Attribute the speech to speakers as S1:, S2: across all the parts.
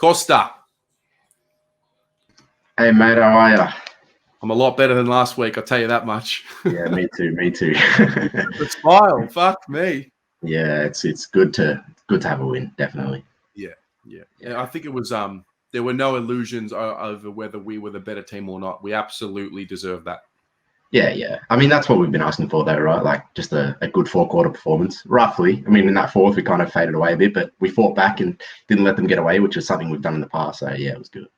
S1: Kosta.
S2: Hey, mate, how are you?
S1: I'm a lot better than last week, I'll tell you that much.
S2: Yeah, me too.
S1: The smile, fuck me.
S2: Yeah, it's good to have a win, definitely.
S1: Yeah. I think it was there were no illusions over whether we were the better team or not. We absolutely deserve that.
S2: Yeah. I mean, that's what we've been asking for, though, right? Like just a good 4-quarter performance, roughly. I mean, in that fourth, we kind of faded away a bit, but we fought back and didn't let them get away, which is something we've done in the past. So yeah, it was good.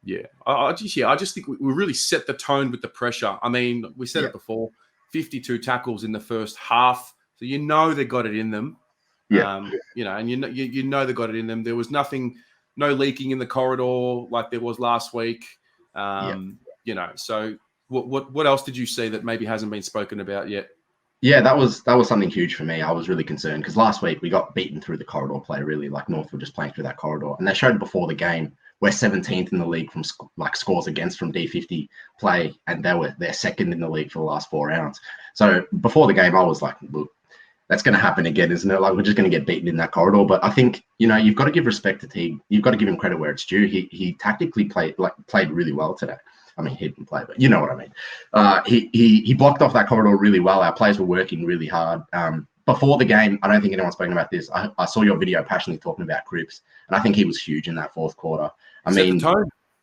S1: Yeah, I just think we really set the tone with the pressure. I mean, we said it before, 52 tackles in the first half, so you know they got it in them.
S2: Yeah,
S1: and you know they got it in them. There was no leaking in the corridor like there was last week. So what else did you see that maybe hasn't been spoken about yet?
S2: Yeah, that was something huge for me. I was really concerned because last week we got beaten through the corridor play, really. Like North were just playing through that corridor. And they showed before the game we're 17th in the league from scores against from D50 play, and they're second in the league for the last 4 rounds. So before the game, I was like, look, that's going to happen again, isn't it? Like we're just going to get beaten in that corridor. But I think you've got to give respect to Teague. You've got to give him credit where it's due. He tactically played really well today. I mean, he didn't play, but you know what I mean. He blocked off that corridor really well. Our players were working really hard. Before the game, I don't think anyone's spoken about this. I saw your video passionately talking about Cripps, and I think he was huge in that fourth quarter.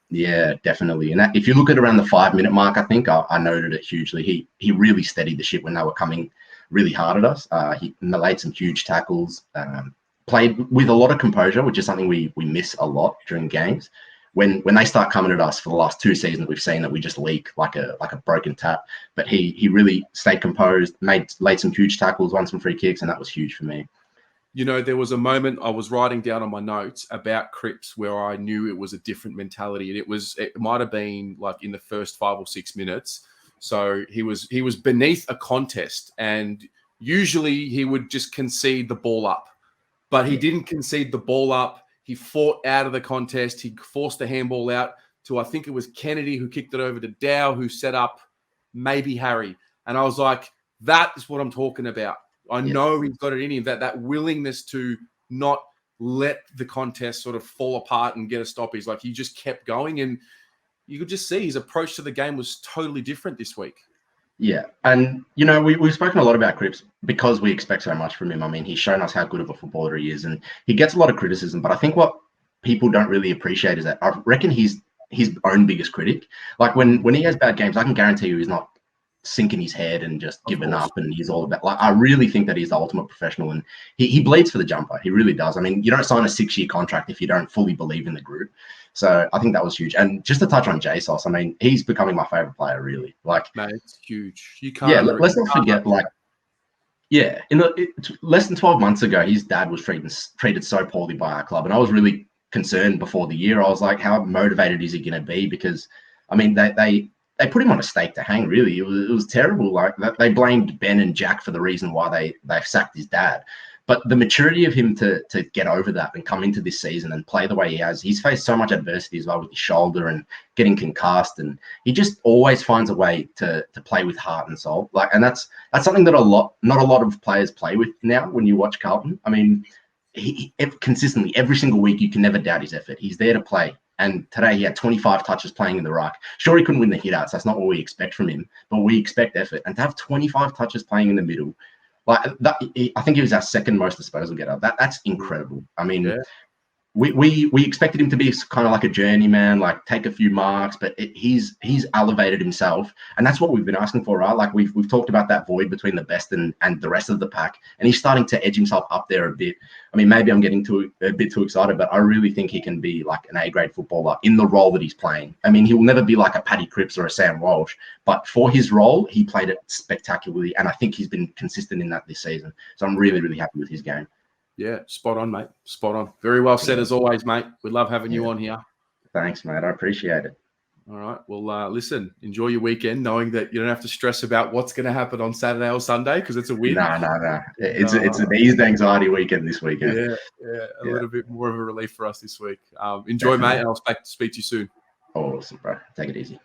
S2: Yeah, definitely. And if you look at around the 5-minute mark, I think I noted it hugely. He really steadied the ship when they were coming really hard at us. He laid some huge tackles, played with a lot of composure, which is something we miss a lot during games. When they start coming at us for the last 2 seasons, we've seen that we just leak like a broken tap. But he really stayed composed, laid some huge tackles, won some free kicks, and that was huge for me.
S1: There was a moment I was writing down on my notes about Cripps where I knew it was a different mentality, and it might have been like in the first 5 or 6 minutes. So he was beneath a contest, and usually he would just concede the ball up, but he didn't concede the ball up. He fought out of the contest. He forced the handball out to, I think it was Kennedy who kicked it over to Dow, who set up maybe Harry. And I was like, that is what I'm talking about. I know he's got it in him, that willingness to not let the contest sort of fall apart and get a stop. He's like, he just kept going. And you could just see his approach to the game was totally different this week.
S2: Yeah. And, we've spoken a lot about Cripps because we expect so much from him. I mean, he's shown us how good of a footballer he is, and he gets a lot of criticism. But I think what people don't really appreciate is that I reckon he's his own biggest critic. Like when he has bad games, I can guarantee you he's not sinking his head and just giving up and he's all about, like, I really think that he's the ultimate professional, and he bleeds for the jumper. He really does. I mean, you don't sign a 6-year contract if you don't fully believe in the group. So I think that was huge. And just to touch on JSOS, I mean, he's becoming my favorite player, really. Like,
S1: mate, it's huge. You can't.
S2: Yeah, let's not forget, like, yeah, less than 12 months ago, his dad was treated so poorly by our club, and I was really concerned before the year. I was like, how motivated is he going to be? Because, I mean, they put him on a stake to hang, really. It was terrible. Like, they blamed Ben and Jack for the reason why they sacked his dad. But the maturity of him to get over that and come into this season and play the way he has, he's faced so much adversity as well with his shoulder and getting concussed, and he just always finds a way to play with heart and soul. Like, and that's something that not a lot of players play with now when you watch Carlton. I mean, he consistently every single week, you can never doubt his effort. He's there to play. And today he had 25 touches playing in the ruck. Sure, he couldn't win the hit-outs. That's not what we expect from him, but we expect effort. And to have 25 touches playing in the middle, like that, I think he was our second most disposal getter. That's incredible. I mean, yeah. We expected him to be kind of like a journeyman, like take a few marks, but he's elevated himself, and that's what we've been asking for, right? Like we've talked about that void between the best and the rest of the pack, and he's starting to edge himself up there a bit. I mean, maybe I'm getting a bit too excited, but I really think he can be like an A-grade footballer in the role that he's playing. I mean, he will never be like a Paddy Cripps or a Sam Walsh, but for his role, he played it spectacularly, and I think he's been consistent in that this season. So I'm really, really happy with his game.
S1: Yeah, spot on, mate. Spot on. Very well said, as always, mate. We love having you on here.
S2: Thanks, mate. I appreciate it.
S1: All right. Well, listen, enjoy your weekend, knowing that you don't have to stress about what's going to happen on Saturday or Sunday because it's a win.
S2: No. It's an eased anxiety weekend this weekend.
S1: Yeah. A little bit more of a relief for us this week. Enjoy, mate, and I'll speak to you soon.
S2: Awesome, bro. Take it easy.